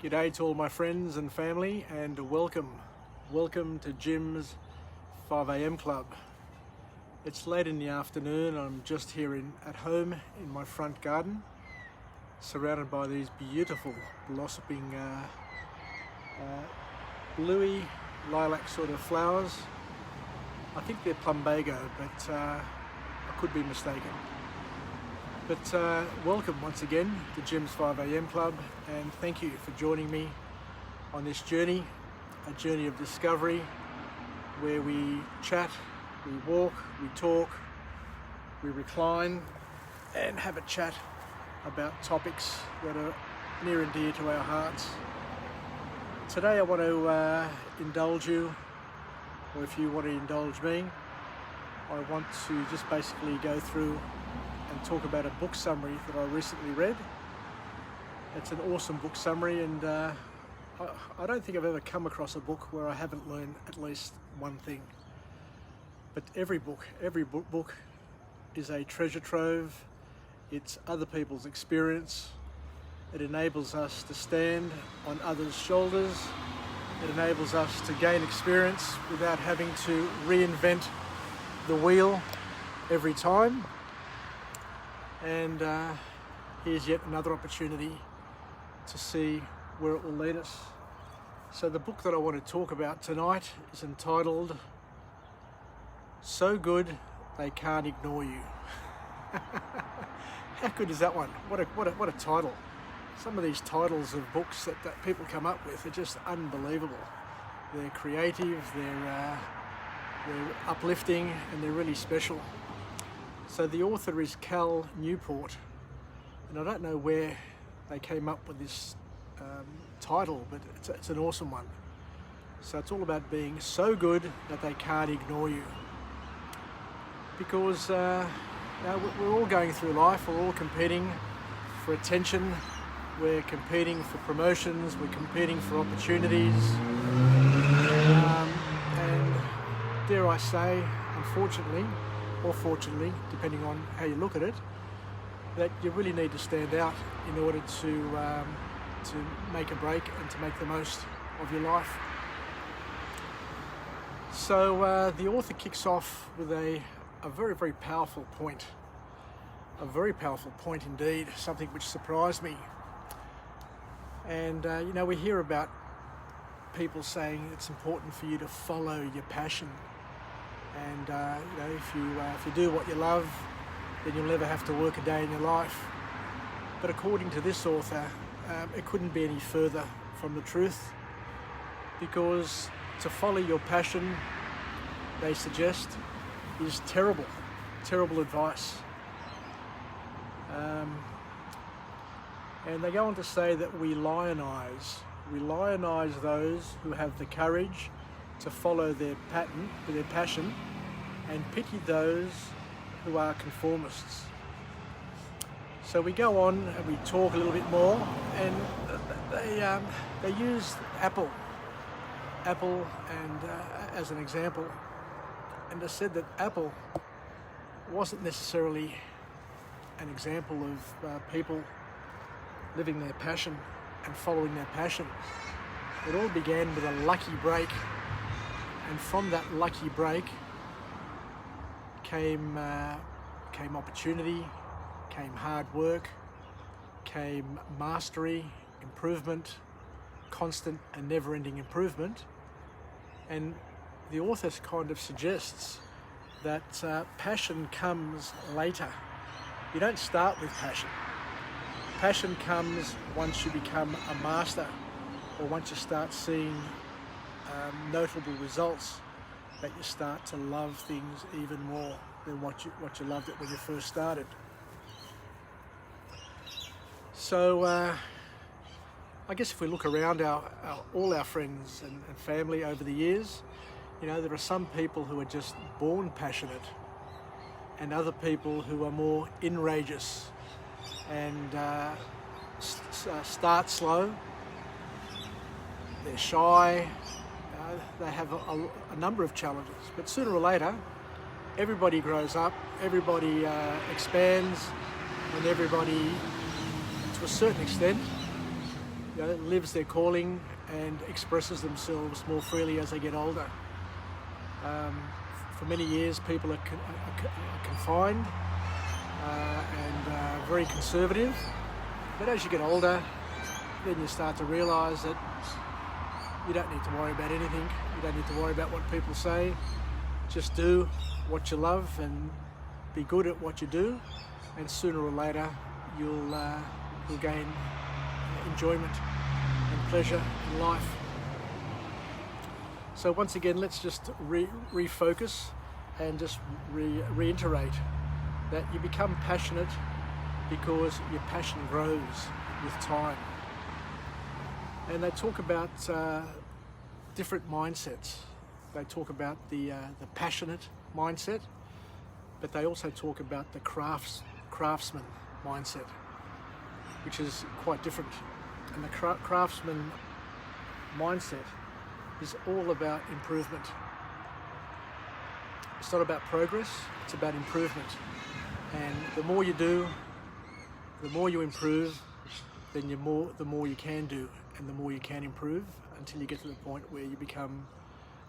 G'day to all my friends and family, and welcome to Jim's 5 a.m. club. It's late in the afternoon. I'm just here at home in my front garden, surrounded by these beautiful blossoming bluey lilac sort of flowers. I think they're plumbago, but I could be mistaken. But welcome once again to Jim's 5 a.m. club, and thank you for joining me on this journey, a journey of discovery where we chat, we walk, we talk, we recline and have a chat about topics that are near and dear to our hearts. Today I want to indulge you, or if you want to indulge me, I want to just basically go through and talk about a book summary that I recently read. It's an awesome book summary, and I don't think I've ever come across a book where I haven't learned at least one thing. But every book is a treasure trove. It's other people's experience. It enables us to stand on others' shoulders. It enables us to gain experience without having to reinvent the wheel every time. And here's yet another opportunity to see where it will lead us. So the book that I want to talk about tonight is entitled So Good They Can't Ignore You. How good is that one? What a title. Some of these titles of books that people come up with are just unbelievable. They're creative, they're uplifting, and they're really special. So the author is Cal Newport, and I don't know where they came up with this title, but it's an awesome one. So it's all about being so good that they can't ignore you. Because we're all going through life, we're all competing for attention, we're competing for promotions, we're competing for opportunities, and dare I say, unfortunately, or fortunately, depending on how you look at it, that you really need to stand out in order to make a break and to make the most of your life. So the author kicks off with a very, very powerful point. A very powerful point indeed, something which surprised me. And we hear about people saying it's important for you to follow your passion. And if you do what you love, then you'll never have to work a day in your life. But according to this author, it couldn't be any further from the truth, because to follow your passion, they suggest, is terrible advice. And they go on to say that we lionize those who have the courage to follow their passion, and pity those who are conformists. So we go on and we talk a little bit more, and they use Apple and as an example, and they said that Apple wasn't necessarily an example of people living their passion and following their passion. It all began with a lucky break. And from that lucky break came opportunity, came hard work, came mastery, improvement, constant and never-ending improvement. And the author kind of suggests that passion comes later. You don't start with passion. Passion comes once you become a master, or once you start seeing notable results, that you start to love things even more than what you loved it when you first started. So I guess if we look around all our friends and family over the years, there are some people who are just born passionate, and other people who are more enrageous and start slow. They're shy. They have a number of challenges, but sooner or later, everybody grows up, everybody expands, and everybody, to a certain extent, lives their calling and expresses themselves more freely as they get older. For many years, people are confined and very conservative, but as you get older, then you start to realise that you don't need to worry about anything. You don't need to worry about what people say. Just do what you love and be good at what you do, and sooner or later you'll gain enjoyment and pleasure in life. So once again, let's just refocus and just reiterate that you become passionate because your passion grows with time. And they talk about different mindsets. They talk about the passionate mindset, but they also talk about the craftsman mindset, which is quite different. And the craftsman mindset is all about improvement. It's not about progress, it's about improvement. And the more you do, the more you improve, then the more you can do, and the more you can improve, until you get to the point where you become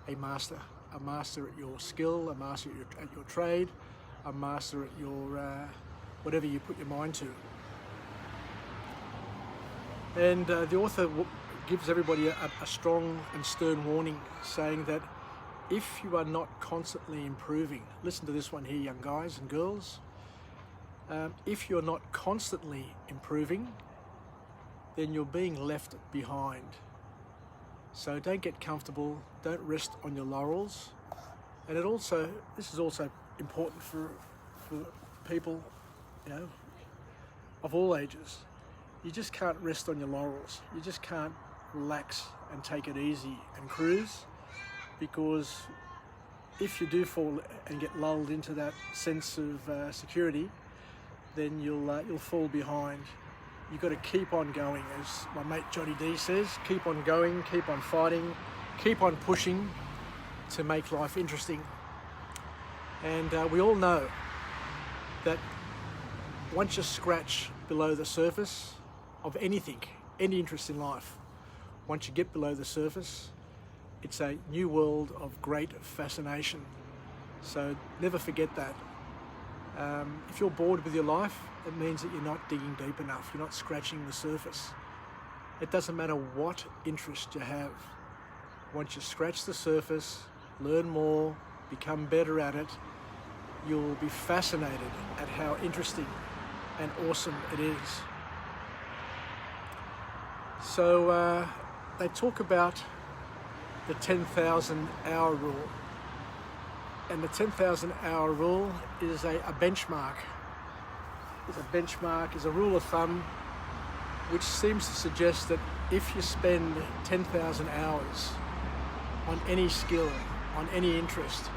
a master at your skill, a master at your trade, a master at your whatever you put your mind to. And the author gives everybody a strong and stern warning, saying that if you are not constantly improving, listen to this one here, young guys and girls, if you're not constantly improving, then you're being left behind. So don't get comfortable, don't rest on your laurels. And this is also important for people, of all ages. You just can't rest on your laurels. You just can't relax and take it easy and cruise, because if you do fall and get lulled into that sense of security, then you'll fall behind. You've got to keep on going, as my mate Johnny D says, keep on going, keep on fighting, keep on pushing to make life interesting. And we all know that once you scratch below the surface of anything, any interest in life, once you get below the surface, it's a new world of great fascination. So never forget that. If you're bored with your life, it means that you're not digging deep enough, you're not scratching the surface. It doesn't matter what interest you have. Once you scratch the surface, learn more, become better at it, you'll be fascinated at how interesting and awesome it is. So they talk about the 10,000 hour rule. And the 10,000 hour rule is a benchmark. Is a rule of thumb which seems to suggest that if you spend 10,000 hours on any skill, on any interest,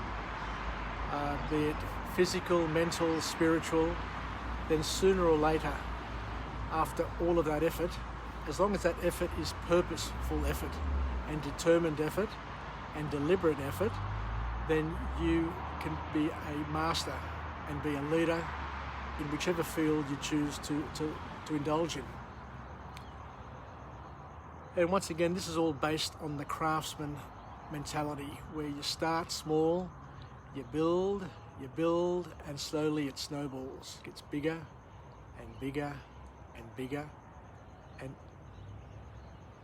be it physical, mental, spiritual, then sooner or later, after all of that effort, as long as that effort is purposeful effort and determined effort and deliberate effort, then you can be a master and be a leader in whichever field you choose to indulge in. And once again, this is all based on the craftsman mentality, where you start small, you build, and slowly it snowballs. It gets bigger and bigger and bigger. And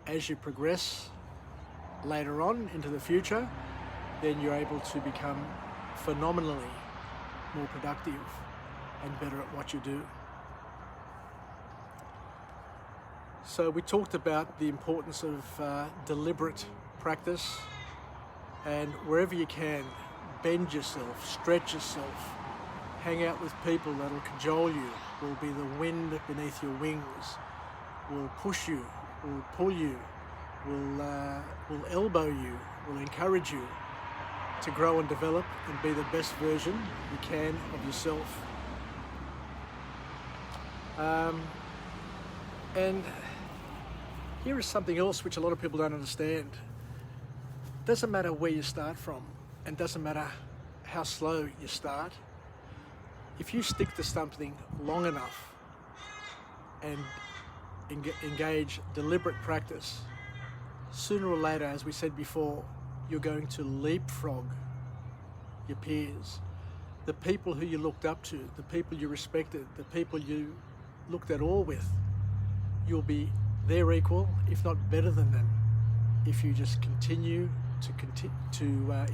as you progress later on into the future, then you're able to become phenomenally more productive and better at what you do. So we talked about the importance of deliberate practice, and wherever you can, bend yourself, stretch yourself, hang out with people that'll cajole you, will be the wind beneath your wings, will push you, will pull you, will elbow you, will encourage you to grow and develop and be the best version you can of yourself. And here is something else which a lot of people don't understand. It doesn't matter where you start from, and doesn't matter how slow you start. If you stick to something long enough and engage deliberate practice, sooner or later, as we said before, you're going to leapfrog your peers, the people who you looked up to, the people you respected, the people you looked at all with. You'll be their equal, if not better than them, if you just continue to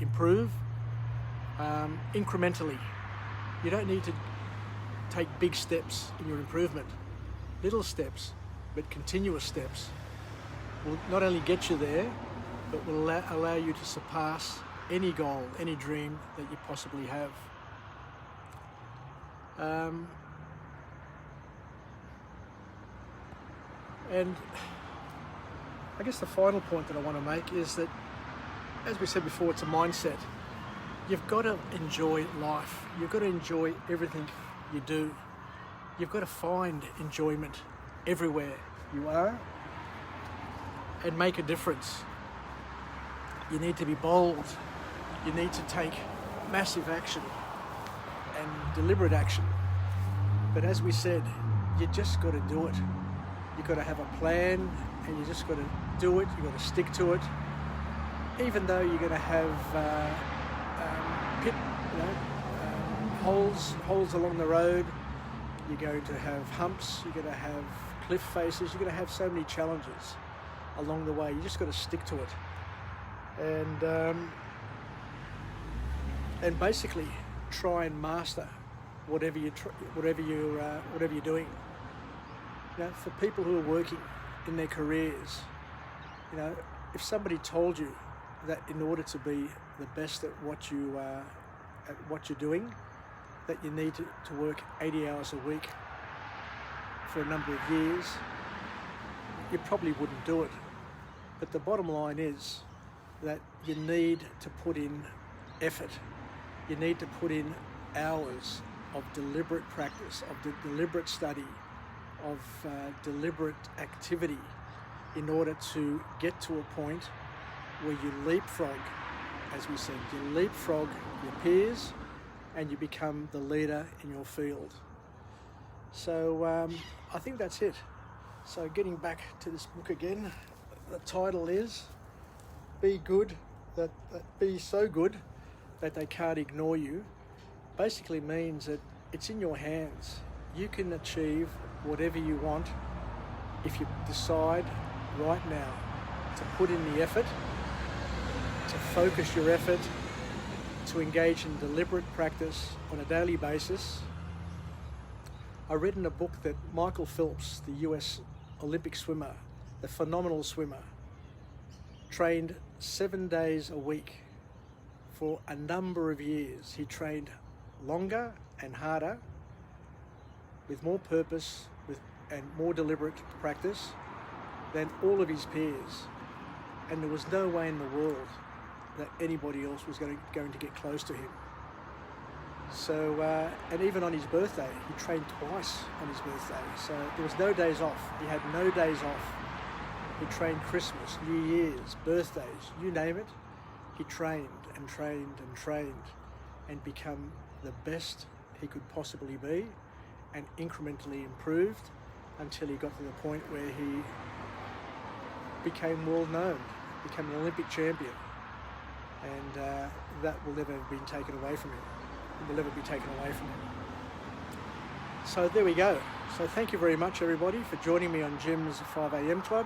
improve incrementally. You don't need to take big steps in your improvement. Little steps, but continuous steps, will not only get you there, but will allow you to surpass any goal, any dream that you possibly have. And I guess the final point that I want to make is that, as we said before, it's a mindset. You've got to enjoy life. You've got to enjoy everything you do. You've got to find enjoyment everywhere you are and make a difference. You need to be bold. You need to take massive action and deliberate action. But as we said, you just got to do it. You've got to have a plan, and you just got to do it. You've got to stick to it. Even though you're going to have holes along the road, you're going to have humps, you're going to have cliff faces, you're going to have so many challenges along the way. You just got to stick to it, and basically try and master whatever you're doing. You know, for people who are working in their careers, you know, if somebody told you that in order to be the best at what you're doing, that you need to work 80 hours a week for a number of years, you probably wouldn't do it. But the bottom line is that you need to put in effort. You need to put in hours of deliberate practice, of deliberate study, of deliberate activity in order to get to a point where you leapfrog, as we said, you leapfrog your peers and you become the leader in your field. So I think that's it. So getting back to this book again, the title is Be Good, that Be So Good That They Can't Ignore You. Basically means that it's in your hands. You can achieve whatever you want if you decide right now to put in the effort, to focus your effort, to engage in deliberate practice on a daily basis. I read in a book that Michael Phelps, the US Olympic swimmer, the phenomenal swimmer, trained 7 days a week for a number of years. He trained longer and harder, with more purpose and more deliberate practice than all of his peers. And there was no way in the world that anybody else was going to get close to him. So, and even on his birthday, he trained twice on his birthday. So there was no days off. He had no days off. He trained Christmas, New Year's, birthdays, you name it. He trained and trained and trained and become the best he could possibly be, and incrementally improved until he got to the point where he became world known, became an Olympic champion. And that will never have been taken away from him. It will never be taken away from him. So there we go. So thank you very much, everybody, for joining me on Jim's 5 a.m. Club.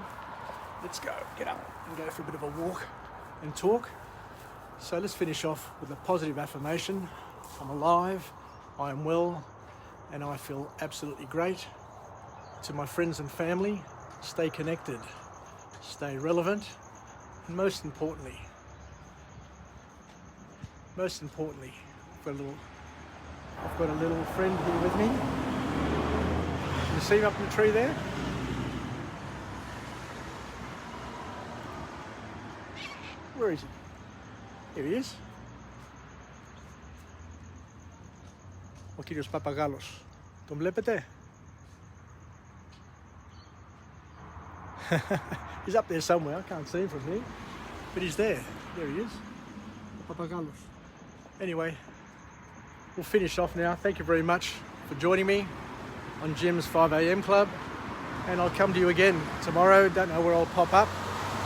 Let's go, get up and go for a bit of a walk and talk. So let's finish off with a positive affirmation. I'm alive, I am well, and I feel absolutely great. To my friends and family, stay connected, stay relevant, and most importantly, I've got a little friend here with me. Can you see him up in the tree there? Where is he? Here he is. Ο κύριος Παπαγάλος. Τον βλέπετε? He's up there somewhere. I can't see him from here. But he's there. There he is. Papagalos. Anyway, we'll finish off now. Thank you very much for joining me on Jim's 5 a.m. Club. and I'll come to you again tomorrow. Don't know where I'll pop up,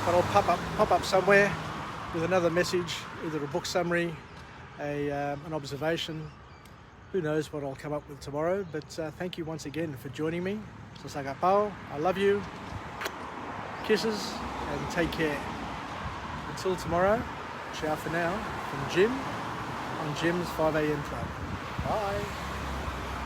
but I'll pop up somewhere with another message, either a book summary, an observation. Who knows what I'll come up with tomorrow, but thank you once again for joining me. So sagapao, I love you, kisses, and take care. Until tomorrow, ciao for now, from Jim on Jim's 5am Club. Bye.